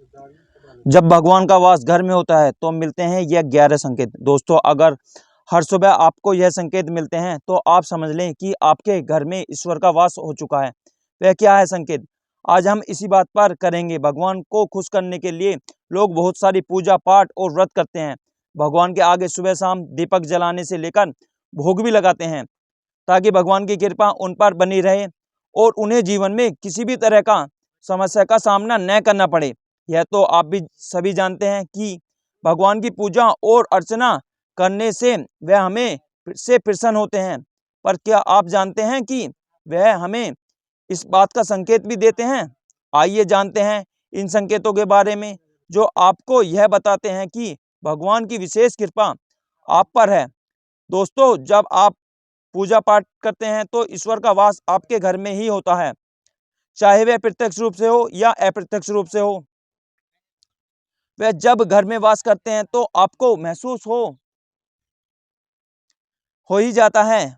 जब भगवान का वास घर में होता है तो मिलते हैं यह 11 संकेत। दोस्तों, अगर हर सुबह आपको यह संकेत मिलते हैं तो आप समझ लें कि आपके घर में ईश्वर का वास हो चुका है। वह क्या है संकेत? आज हम इसी बात पर करेंगे। भगवान को खुश करने के लिए लोग बहुत सारी पूजा पाठ और व्रत करते हैं। भगवान के आगे सुबह शाम दीपक जलाने से लेकर भोग भी लगाते हैं ताकि भगवान की कृपा उन पर बनी रहे और उन्हें जीवन में किसी भी तरह का समस्या का सामना न करना पड़े। यह तो आप भी सभी जानते हैं कि भगवान की पूजा और अर्चना करने से वह हमें से प्रसन्न होते हैं। पर क्या आप जानते हैं कि वह हमें इस बात का संकेत भी देते हैं? आइए जानते हैं इन संकेतों के बारे में, जो आपको यह बताते हैं कि भगवान की विशेष कृपा आप पर है। दोस्तों, जब आप पूजा पाठ करते हैं तो ईश्वर का वास आपके घर में ही होता है, चाहे वह प्रत्यक्ष रूप से हो या अप्रत्यक्ष रूप से हो। वह जब घर में वास करते हैं तो आपको महसूस हो ही जाता है।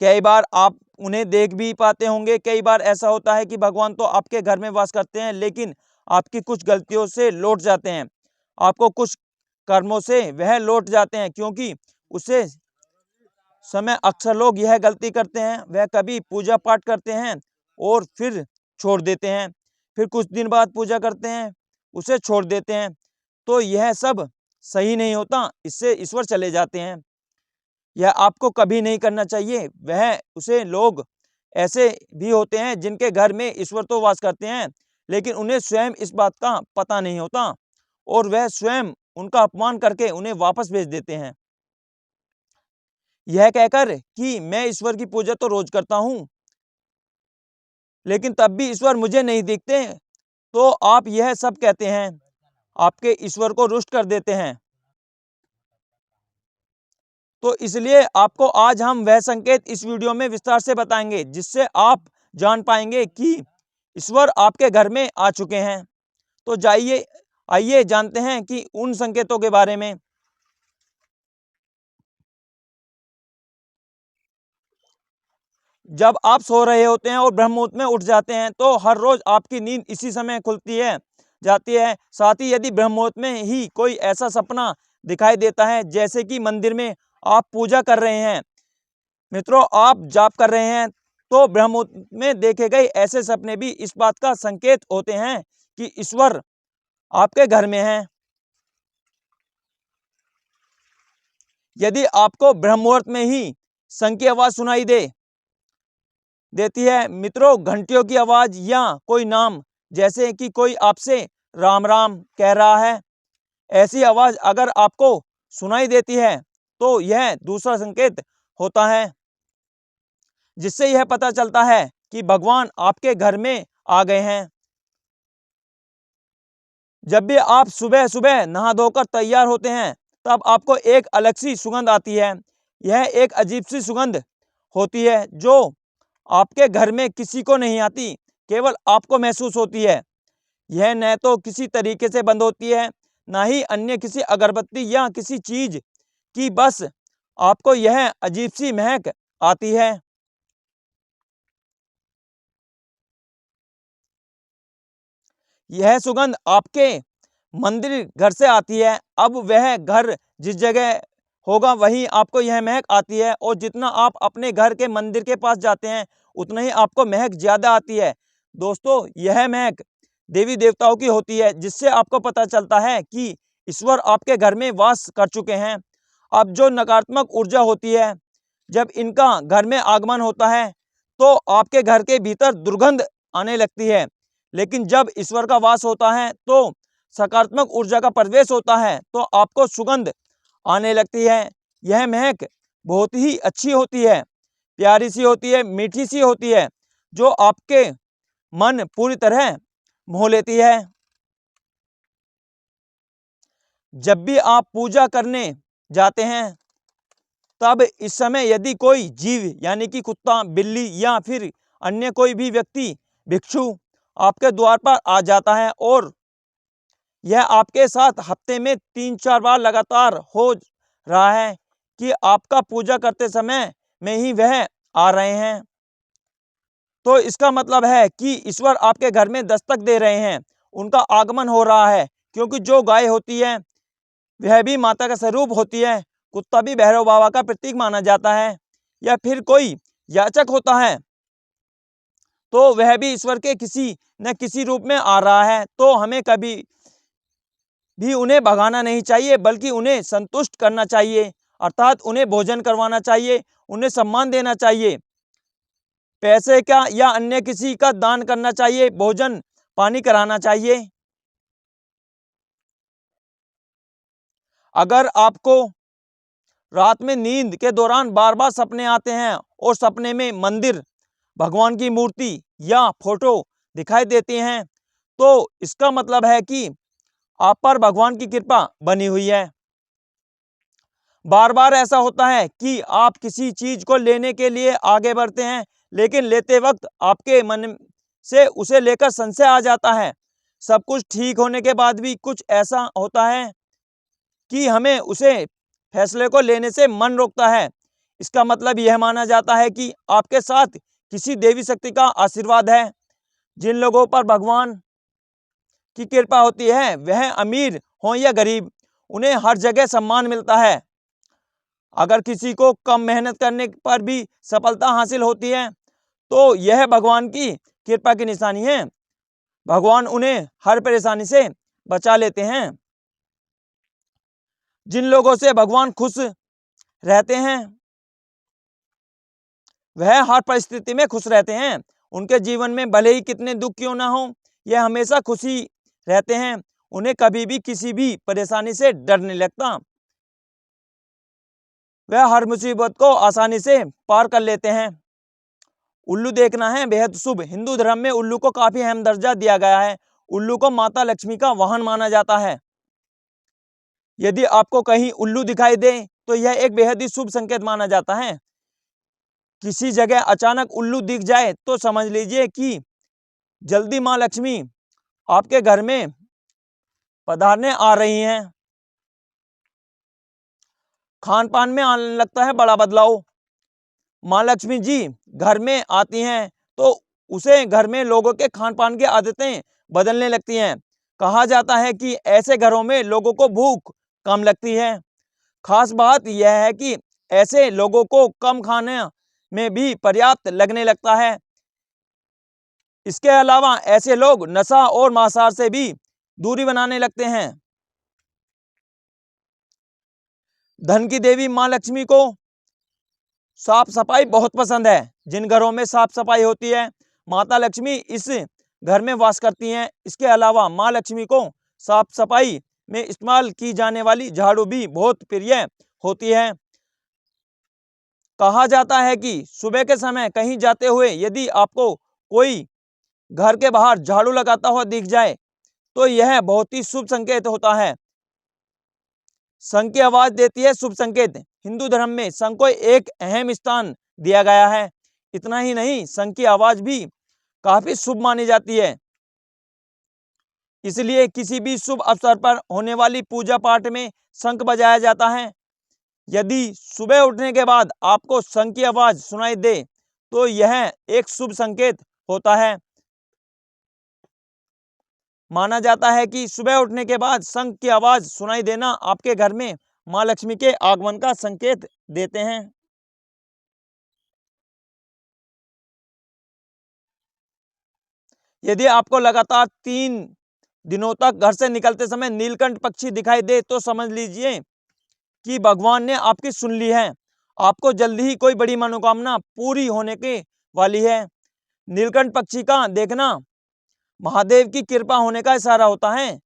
कई बार आप उन्हें देख भी पाते होंगे। कई बार ऐसा होता है कि भगवान तो आपके घर में वास करते हैं, लेकिन आपकी कुछ गलतियों से लौट जाते हैं। आपको कुछ कर्मों से वह लौट जाते हैं, क्योंकि उसे समय अक्सर लोग यह गलती करते हैं, वह कभी पूजा पाठ करते हैं और फिर छोड़ देते हैं, फिर कुछ दिन बाद पूजा करते हैं, उसे छोड़ देते हैं। तो यह सब सही नहीं होता, इससे ईश्वर चले जाते हैं। यह आपको कभी नहीं करना चाहिए। वह उसे लोग ऐसे भी होते हैं जिनके घर में ईश्वर तो वास करते हैं, लेकिन उन्हें स्वयं इस बात का पता नहीं होता और वह स्वयं उनका अपमान करके उन्हें वापस भेज देते हैं, यह कहकर कि मैं ईश्वर की पूजा तो रोज करता हूं, लेकिन तब भी ईश्वर मुझे नहीं दिखते। तो आप यह सब कहते हैं, आपके ईश्वर को रुष्ट कर देते हैं। तो इसलिए आपको आज हम वह संकेत इस वीडियो में विस्तार से बताएंगे, जिससे आप जान पाएंगे कि ईश्वर आपके घर में आ चुके हैं। तो आइए जानते हैं कि उन संकेतों के बारे में। जब आप सो रहे होते हैं और ब्रह्म मुहूर्त में उठ जाते हैं तो हर रोज आपकी नींद इसी समय खुलती है जाती है। साथ ही यदि ब्रह्म मुहूर्त में ही कोई ऐसा सपना दिखाई देता है, जैसे कि मंदिर में आप पूजा कर रहे हैं, मित्रों आप जाप कर रहे हैं, तो ब्रह्म मुहूर्त में देखे गए ऐसे सपने भी इस बात का संकेत होते हैं कि ईश्वर आपके घर में है। यदि आपको ब्रह्म मुहूर्त में ही शंख की आवाज सुनाई देती है, मित्रों घंटियों की आवाज या कोई नाम, जैसे कि कोई आपसे राम राम कह रहा है, ऐसी आवाज अगर आपको सुनाई देती है तो यह दूसरा संकेत होता है, जिससे यह पता चलता है कि भगवान आपके घर में आ गए हैं। जब भी आप सुबह सुबह नहा धोकर तैयार होते हैं, तब आपको एक अलग सी सुगंध आती है। यह एक अजीब सी सुगंध होती है जो आपके घर में किसी को नहीं आती, केवल आपको महसूस होती है। यह न तो किसी तरीके से बंद होती है, ना ही अन्य किसी अगरबत्ती या किसी चीज की, बस आपको यह अजीब सी महक आती है। यह सुगंध आपके मंदिर घर से आती है। अब वह घर जिस जगह होगा वहीं आपको यह महक आती है, और जितना आप अपने घर के मंदिर के पास जाते हैं उतना ही आपको महक ज्यादा आती है। दोस्तों, यह महक देवी देवताओं की होती है, जिससे आपको पता चलता है कि ईश्वर आपके घर में वास कर चुके हैं। अब जो नकारात्मक ऊर्जा होती है, जब इनका घर में आगमन होता है तो आपके घर के भीतर दुर्गंध आने लगती है, लेकिन जब ईश्वर का वास होता है तो सकारात्मक ऊर्जा का प्रवेश होता है, तो आपको सुगंध आने लगती है। यह महक बहुत ही अच्छी होती है, प्यारी सी होती है, मीठी सी होती है, जो आपके मन पूरी तरह मोह लेती है। जब भी आप पूजा करने जाते हैं, तब इस समय यदि कोई जीव यानी कि कुत्ता, बिल्ली या फिर अन्य कोई भी व्यक्ति, भिक्षु आपके द्वार पर आ जाता है, और यह आपके साथ हफ्ते में 3-4 बार लगातार हो रहा है कि आपका पूजा करते समय में ही वह आ रहे हैं, तो इसका मतलब है कि ईश्वर आपके घर में दस्तक दे रहे हैं, उनका आगमन हो रहा है। क्योंकि जो गाय होती है वह भी माता का स्वरूप होती है, कुत्ता भी भैरव बाबा का प्रतीक माना जाता है, या फिर कोई याचक होता है तो वह भी ईश्वर के किसी न किसी रूप में आ रहा है। तो हमें कभी भी उन्हें भगाना नहीं चाहिए, बल्कि उन्हें संतुष्ट करना चाहिए, अर्थात उन्हें भोजन करवाना चाहिए, उन्हें सम्मान देना चाहिए, पैसे का या अन्य किसी का दान करना चाहिए, भोजन पानी कराना चाहिए। अगर आपको रात में नींद के दौरान बार बार सपने आते हैं और सपने में मंदिर, भगवान की मूर्ति या फोटो दिखाई देती हैं, तो इसका मतलब है कि आप पर भगवान की कृपा बनी हुई है। बार बार ऐसा होता है कि आप किसी चीज को लेने के लिए आगे बढ़ते हैं, लेकिन लेते वक्त आपके मन से उसे लेकर संशय आ जाता है। सब कुछ ठीक होने के बाद भी कुछ ऐसा होता है कि हमें उसे फैसले को लेने से मन रोकता है। इसका मतलब यह माना जाता है कि आपके साथ किसी देवी शक्ति का आशीर्वाद है। जिन लोगों पर भगवान की कृपा होती है, वह अमीर हो या गरीब, उन्हें हर जगह सम्मान मिलता है। अगर किसी को कम मेहनत करने पर भी सफलता हासिल होती है, तो यह भगवान की कृपा की निशानी है। भगवान उन्हें हर परेशानी से बचा लेते हैं। जिन लोगों से भगवान खुश रहते हैं वह हर परिस्थिति में खुश रहते हैं। उनके जीवन में भले ही कितने दुख क्यों ना हो, यह हमेशा खुशी रहते हैं। उन्हें कभी भी किसी भी परेशानी से डर नहीं लगता। वह हर मुसीबत को आसानी से पार कर लेते हैं। उल्लू देखना है बेहद शुभ। हिंदू धर्म में उल्लू को काफी अहम दर्जा दिया गया है। उल्लू को माता लक्ष्मी का वाहन माना जाता है। यदि आपको कहीं उल्लू दिखाई दे तो यह एक बेहद ही शुभ संकेत माना जाता है। किसी जगह अचानक उल्लू दिख जाए तो समझ लीजिए कि जल्दी माँ लक्ष्मी आपके घर में पधारने आ रही हैं। खान पान में आने लगता है बड़ा बदलाव। माँ लक्ष्मी जी घर में आती हैं तो उसे घर में लोगों के खान पान की आदतें बदलने लगती हैं। कहा जाता है कि ऐसे घरों में लोगों को भूख कम लगती है। खास बात यह है कि ऐसे लोगों को कम खाने में भी पर्याप्त लगने लगता है। इसके अलावा ऐसे लोग नशा और मांसाहार से भी दूरी बनाने लगते हैं। धन की देवी माँ लक्ष्मी को साफ सफाई बहुत पसंद है। जिन घरों में साफ सफाई होती है, माता लक्ष्मी इस घर में वास करती हैं। इसके अलावा माँ लक्ष्मी को साफ सफाई में इस्तेमाल की जाने वाली झाड़ू भी बहुत प्रिय होती है। कहा जाता है कि सुबह के समय कहीं जाते हुए यदि आपको कोई घर के बाहर झाड़ू लगाता हुआ दिख जाए तो यह बहुत ही शुभ संकेत होता है। शंख की आवाज देती है शुभ संकेत। हिंदू धर्म में शंख को एक अहम स्थान दिया गया है। इतना ही नहीं, शंख की आवाज भी काफी शुभ मानी जाती है। इसलिए किसी भी शुभ अवसर पर होने वाली पूजा पाठ में शंख बजाया जाता है। यदि सुबह उठने के बाद आपको शंख की आवाज सुनाई दे तो यह एक शुभ संकेत होता है। माना जाता है कि सुबह उठने के बाद शंख की आवाज सुनाई देना आपके घर में मां लक्ष्मी के आगमन का संकेत देते हैं। यदि आपको लगातार 3 दिनों तक घर से निकलते समय नीलकंठ पक्षी दिखाई दे तो समझ लीजिए कि भगवान ने आपकी सुन ली है। आपको जल्दी ही कोई बड़ी मनोकामना पूरी होने के वाली है। नीलकंठ पक्षी का देखना महादेव की कृपा होने का इशारा होता है।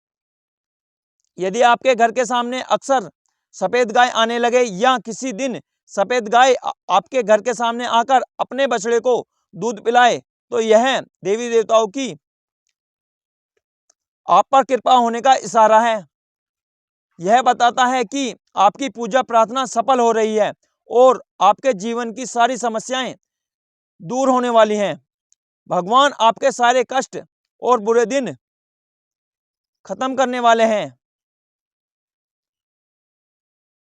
यदि आपके घर के सामने अक्सर सफेद गाय आने लगे या किसी दिन सफेद गाय आपके घर के सामने आकर अपने बछड़े को दूध पिलाए तो यह देवी देवताओं की आप पर कृपा होने का इशारा है। यह बताता है कि आपकी पूजा प्रार्थना सफल हो रही है और आपके जीवन की सारी समस्याएं दूर होने वाली हैं। भगवान आपके सारे कष्ट और बुरे दिन खत्म करने वाले हैं।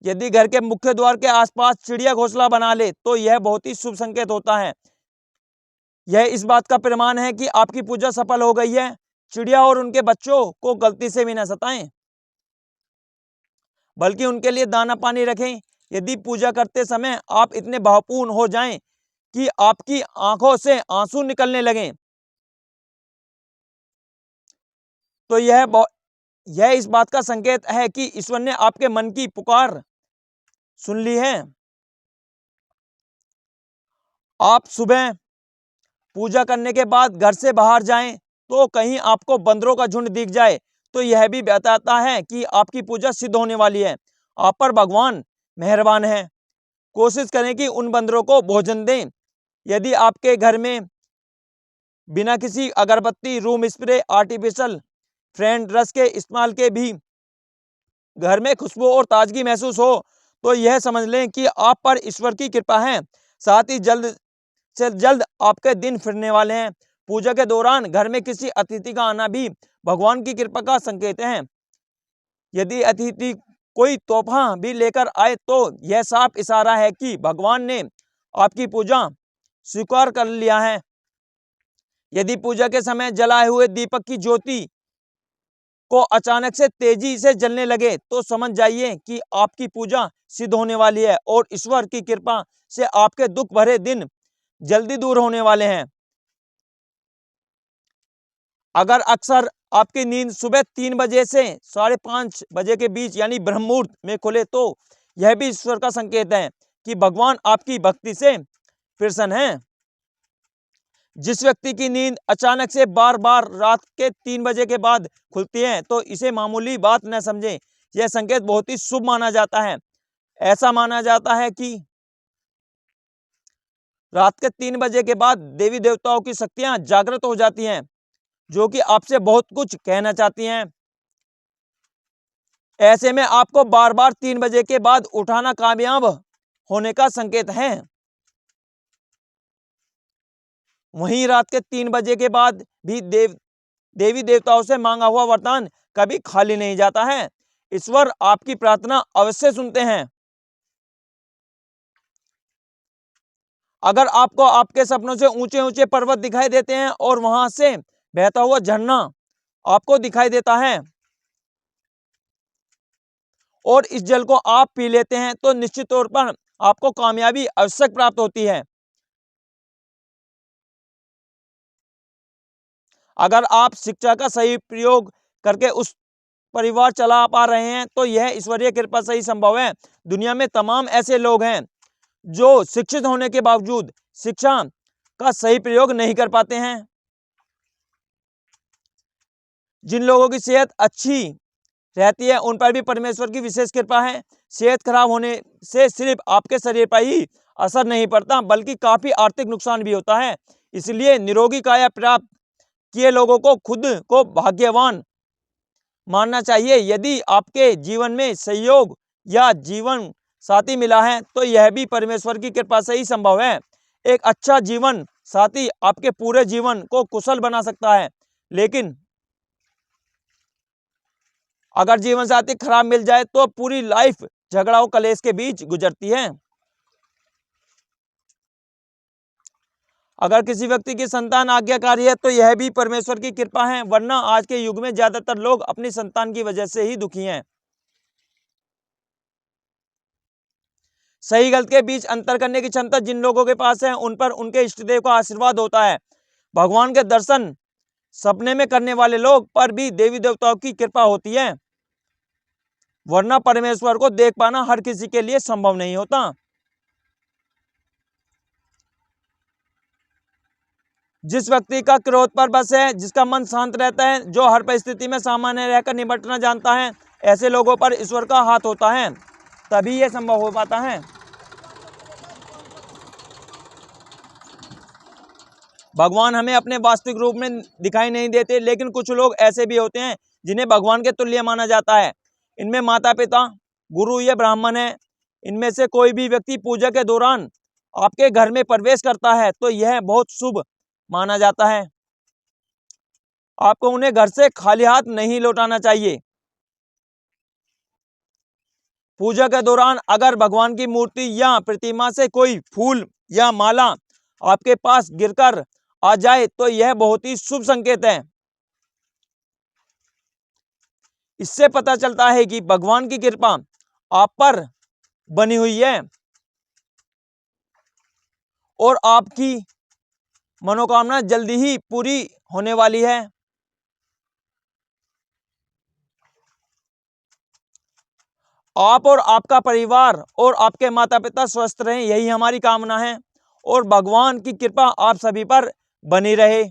यदि घर के मुख्य द्वार के आसपास चिड़िया घोंसला बना ले तो यह बहुत ही शुभ संकेत होता है। यह इस बात का प्रमाण है कि आपकी पूजा सफल हो गई है। चिड़िया और उनके बच्चों को गलती से भी न सताएं, बल्कि उनके लिए दाना पानी रखें। यदि पूजा करते समय आप इतने भावपूर्ण हो जाएं कि आपकी आंखों से आंसू निकलने लगें, तो यह इस बात का संकेत है कि ईश्वर ने आपके मन की पुकार सुन ली है। आप सुबह पूजा करने के बाद घर से बाहर जाएं तो कहीं आपको बंदरों का झुंड दिख जाए तो यह भी बताता है कि आपकी पूजा सिद्ध होने वाली है। आप पर भगवान मेहरबान है। कोशिश करें कि उन बंदरों को भोजन दें। यदि आपके घर में बिना किसी अगरबत्ती, रूम स्प्रे, आर्टिफिशियल फ्रेंड रस के इस्तेमाल के भी घर में खुशबू और ताजगी महसूस हो तो यह समझ लें कि आप पर ईश्वर की कृपा है। साथ ही जल्द से जल्द आपके दिन फिरने वाले हैं। पूजा के दौरान घर में किसी अतिथि का आना भी भगवान की कृपा का संकेत है। यदि अतिथि कोई तोहफा भी लेकर आए तो यह साफ इशारा है कि भगवान ने आपकी पूजा स्वीकार कर लिया है। यदि पूजा के समय जलाए हुए दीपक की ज्योति को अचानक से तेजी से जलने लगे तो समझ जाइए कि आपकी पूजा सिद्ध होने वाली है और ईश्वर की कृपा से आपके दुख भरे दिन जल्दी दूर होने वाले हैं। अगर अक्सर आपकी नींद सुबह 3 बजे से 5:30 बजे के बीच यानी ब्रह्म मुहूर्त में खुले तो यह भी ईश्वर का संकेत है कि भगवान आपकी भक्ति से प्रसन्न है। जिस व्यक्ति की नींद अचानक से बार बार रात के 3 बजे के बाद खुलती है तो इसे मामूली बात न समझें। यह संकेत बहुत ही शुभ माना जाता है। ऐसा माना जाता है कि रात के 3 बजे के बाद देवी देवताओं की शक्तियां जागृत हो जाती हैं जो कि आपसे बहुत कुछ कहना चाहती हैं। ऐसे में आपको बार बार 3 बजे के बाद उठाना कामयाब होने का संकेत है। वहीं रात के 3 बजे के बाद भी देवी देवताओं से मांगा हुआ वरदान कभी खाली नहीं जाता है। ईश्वर आपकी प्रार्थना अवश्य सुनते हैं। अगर आपको आपके सपनों से ऊंचे ऊंचे पर्वत दिखाई देते हैं और वहां से बहता हुआ झरना आपको दिखाई देता है और इस जल को आप पी लेते हैं तो निश्चित तौर पर आपको कामयाबी अवश्य प्राप्त होती है। अगर आप शिक्षा का सही प्रयोग करके उस परिवार चला पा रहे हैं तो यह ईश्वरीय कृपा से ही संभव है। दुनिया में तमाम ऐसे लोग हैं जो शिक्षित होने के बावजूद शिक्षा का सही प्रयोग नहीं कर पाते हैं। जिन लोगों की सेहत अच्छी रहती है उन पर भी परमेश्वर की विशेष कृपा है। सेहत खराब होने से सिर्फ आपके शरीर पर ही असर नहीं पड़ता बल्कि काफी आर्थिक नुकसान भी होता है। इसलिए निरोगी काया प्राप्त किए लोगों को खुद को भाग्यवान मानना चाहिए। यदि आपके जीवन में सहयोग या जीवन साथी मिला है तो यह भी परमेश्वर की कृपा से ही संभव है। एक अच्छा जीवन साथी आपके पूरे जीवन को कुशल बना सकता है, लेकिन अगर जीवन साथी खराब मिल जाए तो पूरी लाइफ झगड़ा और कलेश के बीच गुजरती है। अगर किसी व्यक्ति की संतान आज्ञाकारी है तो यह भी परमेश्वर की कृपा है, वरना आज के युग में ज्यादातर लोग अपनी संतान की वजह से ही दुखी हैं। सही गलत के बीच अंतर करने की क्षमता जिन लोगों के पास है उन पर उनके इष्टदेव का आशीर्वाद होता है। भगवान के दर्शन सपने में करने वाले लोग पर भी देवी देवताओं की कृपा होती है, वरना परमेश्वर को देख पाना हर किसी के लिए संभव नहीं होता। जिस व्यक्ति का क्रोध पर बस है, जिसका मन शांत रहता है, जो हर परिस्थिति में सामान्य रहकर निपटना जानता है, ऐसे लोगों पर ईश्वर का हाथ होता है, तभी यह संभव हो पाता है। भगवान हमें अपने वास्तविक रूप में दिखाई नहीं देते, लेकिन कुछ लोग ऐसे भी होते हैं जिन्हें भगवान के तुल्य माना जाता है। इनमें माता पिता, गुरु या ब्राह्मण है। इनमें से कोई भी व्यक्ति पूजा के दौरान आपके घर में प्रवेश करता है तो यह बहुत शुभ माना जाता है। आपको उन्हें घर से खाली हाथ नहीं लौटाना चाहिए। पूजा के दौरान अगर भगवान की मूर्ति या प्रतिमा से कोई फूल या माला आपके पास गिरकर आ जाए तो यह बहुत ही शुभ संकेत है। इससे पता चलता है कि भगवान की कृपा आप पर बनी हुई है और आपकी मनोकामना जल्दी ही पूरी होने वाली है। आप और आपका परिवार और आपके माता पिता स्वस्थ रहें, यही हमारी कामना है और भगवान की कृपा आप सभी पर बनी रहे।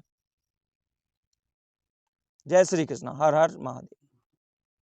जय श्री कृष्ण। हर हर महादेव।